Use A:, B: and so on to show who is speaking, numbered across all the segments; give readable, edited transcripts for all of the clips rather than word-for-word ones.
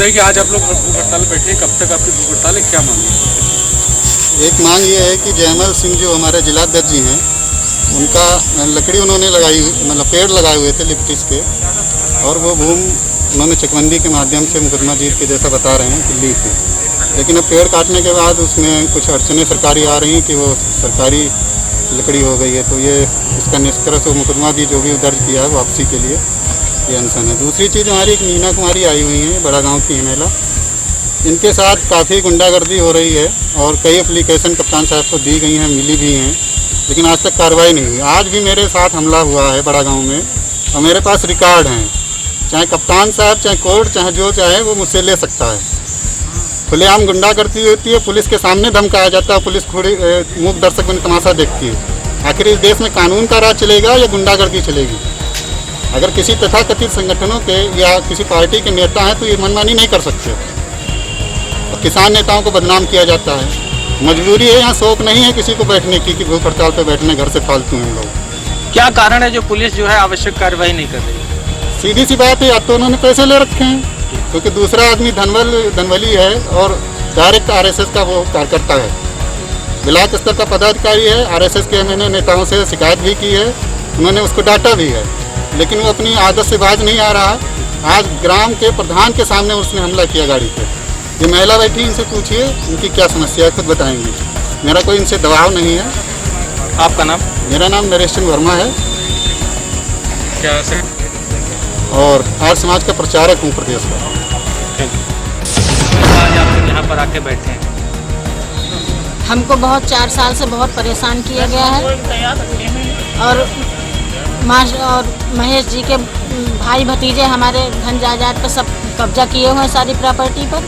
A: बताइए कि आज आप लोग भूख हड़ताल बैठे हैं, कब तक आपकी भूख हड़ताल है, क्या मांग है?
B: एक मांग ये है कि जयमल सिंह जो हमारे जिलाध्यक्ष जी हैं, उनका लकड़ी उन्होंने लगाई, मतलब पेड़ लगाए हुए थे लिप्टिस के, और वो भूमि उन्होंने चकबंदी के माध्यम से मुकदमा जीत के जैसा बता रहे हैं कि ली थी। लेकिन अब पेड़ काटने के बाद उसमें कुछ अड़चनें सरकारी आ रही हैं कि वो सरकारी लकड़ी हो गई है, तो ये इसका निष्कर्ष वो मुकदमा भी जो भी दर्ज किया है वापसी के लिए ये अनशन है। दूसरी चीज़, हमारी एक मीना कुमारी आई हुई हैं, बड़ा गांव की महिला, इनके साथ काफ़ी गुंडागर्दी हो रही है और कई एप्लीकेशन कप्तान साहब को दी गई हैं, मिली भी हैं, लेकिन आज तक कार्रवाई नहीं हुई। आज भी मेरे साथ हमला हुआ है बड़ा गांव में और मेरे पास रिकॉर्ड हैं, चाहे कप्तान साहब, चाहे कोर्ट, चाहे जो चाहे वो मुझसे ले सकता है। खुलेआम गुंडागर्दी होती है, पुलिस के सामने धमकाया जाता है, पुलिस खुली मूक दर्शक बन तमाशा देखती है। आखिर इस देश में कानून का राज चलेगा या गुंडागर्दी चलेगी? अगर किसी तथाकथित संगठनों के या किसी पार्टी के नेता हैं तो ये मनमानी नहीं कर सकते, और किसान नेताओं को बदनाम किया जाता है। मजबूरी है, यहाँ शौक नहीं है किसी को बैठने की कि भूख हड़ताल पर बैठने घर से फालतू हैं लोग।
C: क्या कारण है जो पुलिस जो है आवश्यक कार्रवाई नहीं कर रही?
B: सीधी सी बात है, या तो उन्होंने पैसे ले रखे हैं, क्योंकि दूसरा आदमी धनवली है और डायरेक्ट आरएसएस का वो कार्यकर्ता है, ब्लॉक स्तर का पदाधिकारी है। आरएसएस के मैंने नेताओं से शिकायत भी की है, उन्होंने उसको डांटा भी है, लेकिन वो अपनी आदत से बाज नहीं आ रहा। आज ग्राम के प्रधान के सामने उसने हमला किया गाड़ी पे। ये महिला बैठी, इनसे पूछिए इनकी क्या समस्या है, खुद बताएंगी। मेरा कोई इनसे दबाव नहीं है।
C: आपका नाम?
B: मेरा नाम नरेश चंद्र वर्मा है
A: क्या से?
B: और आर्य समाज का प्रचारक हूँ प्रदेश का।
C: आज आप लोग यहाँ पर आके बैठे हैं,
D: हमको बहुत 4 साल से बहुत परेशान किया गया है, और महेश जी के भाई भतीजे हमारे धन जायदाद पर सब कब्जा किए हुए हैं, सारी प्रॉपर्टी पर,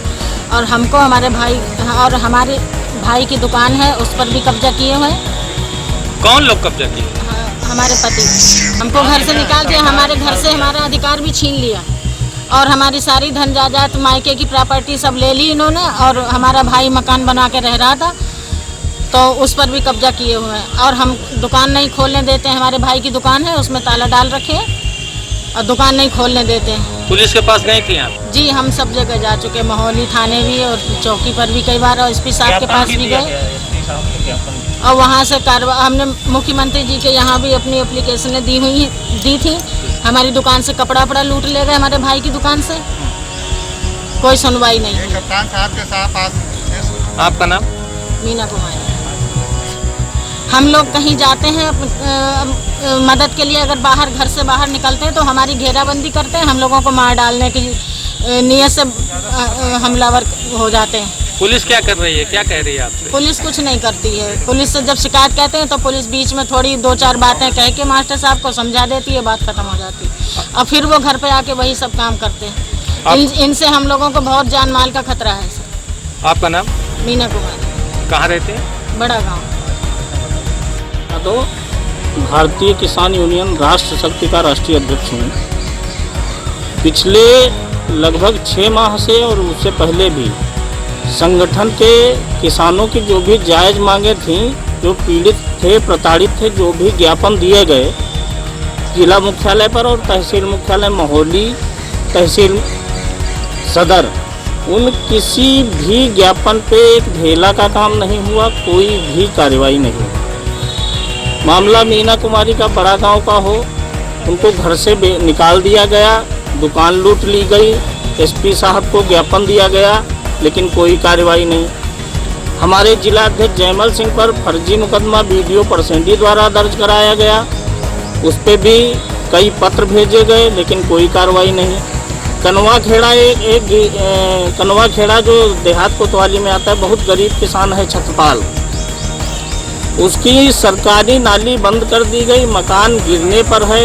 D: और हमको हमारे भाई और हमारे भाई की दुकान है उस पर भी कब्जा किए हुए हैं।
C: कौन लोग कब्जा किए?
D: हमारे पति हमको घर से निकाल दिया, हमारे घर से हमारा अधिकार भी छीन लिया, और हमारी सारी धन जायदाद मायके की प्रॉपर्टी सब ले ली इन्होंने, और हमारा भाई मकान बना के रह रहा था तो उस पर भी कब्जा किए हुए हैं, और हम दुकान नहीं खोलने देते हैं। हमारे भाई की दुकान है, उसमें ताला डाल रखे हैं और दुकान नहीं खोलने देते हैं।
C: पुलिस के पास गए थे आप?
D: जी, हम सब जगह जा चुके, महोली थाने भी और चौकी पर भी कई बार, और एसपी साहब के पास भी गए, और वहाँ से कार्रवाई हमने मुख्यमंत्री जी के यहाँ भी अपनी एप्लीकेशनें दी थी। हमारी दुकान से कपड़ा वपड़ा लूट ले गए, हमारे भाई की दुकान से, कोई सुनवाई नहीं है।
B: कप्तान साहब के साथ
C: आपका नाम?
D: मीना कुमारी। हम लोग कहीं जाते हैं मदद के लिए, अगर बाहर घर से बाहर निकलते हैं तो हमारी घेराबंदी करते हैं, हम लोगों को मार डालने की नीयत से हमलावर हो जाते हैं।
C: पुलिस क्या कर रही है, क्या कह रही है आपसे?
D: पुलिस कुछ नहीं करती है। पुलिस से जब शिकायत कहते हैं तो पुलिस बीच में थोड़ी 2-4 बातें कह के मास्टर साहब को समझा देती है, बात खत्म हो जाती है, और फिर वो घर पे आके वही सब काम करते हैं। इनसे हम लोगों को बहुत जान माल का खतरा है सर।
C: आपका नाम?
D: मीना कुमारी।
C: कहाँ रहते हैं?
D: बड़ा गाँव।
E: तो भारतीय किसान यूनियन राष्ट्र शक्ति का राष्ट्रीय अध्यक्ष हूँ। पिछले लगभग 6 माह से और उससे पहले भी संगठन के किसानों की जो भी जायज़ मांगे थीं, जो पीड़ित थे, प्रताड़ित थे, जो भी ज्ञापन दिए गए जिला मुख्यालय पर और तहसील मुख्यालय महोली, तहसील सदर, उन किसी भी ज्ञापन पे एक ढेला का काम नहीं हुआ, कोई भी कार्रवाई नहीं हुई। मामला मीना कुमारी का बड़ा गांव का हो, उनको घर से निकाल दिया गया, दुकान लूट ली गई, एसपी साहब को ज्ञापन दिया गया, लेकिन कोई कार्रवाई नहीं। हमारे जिलाध्यक्ष जयमल सिंह पर फर्जी मुकदमा बीडीओ परसेंडी द्वारा दर्ज कराया गया, उस पर भी कई पत्र भेजे गए, लेकिन कोई कार्रवाई नहीं। कनवा खेड़ा जो देहात कोतवाली में आता है, बहुत गरीब किसान है छतपाल, उसकी सरकारी नाली बंद कर दी गई, मकान गिरने पर है,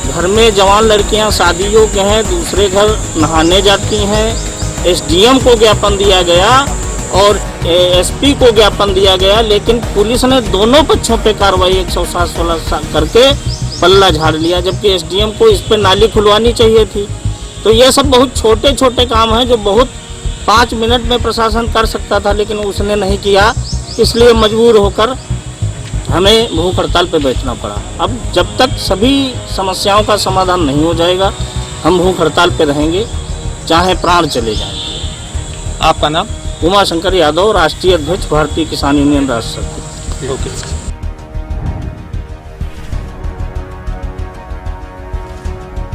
E: घर में जवान लड़कियां शादियों के हैं, दूसरे घर नहाने जाती हैं। एसडीएम को ज्ञापन दिया गया और एसपी को ज्ञापन दिया गया, लेकिन पुलिस ने दोनों पक्षों पे कार्रवाई 107 करके पल्ला झाड़ लिया, जबकि एसडीएम को इस पर नाली खुलवानी चाहिए थी। तो ये सब बहुत छोटे छोटे काम हैं जो बहुत 5 मिनट में प्रशासन कर सकता था, लेकिन उसने नहीं किया, इसलिए मजबूर होकर हमें भूख हड़ताल पर बैठना पड़ा। अब जब तक सभी समस्याओं का समाधान नहीं हो जाएगा, हम भूख हड़ताल पर रहेंगे। चाहे प्राण चले जाएं।
C: आपका नाम?
E: उमा शंकर यादव, राष्ट्रीय अध्यक्ष भारतीय किसान यूनियन राष्ट्र समिति।
C: ओके।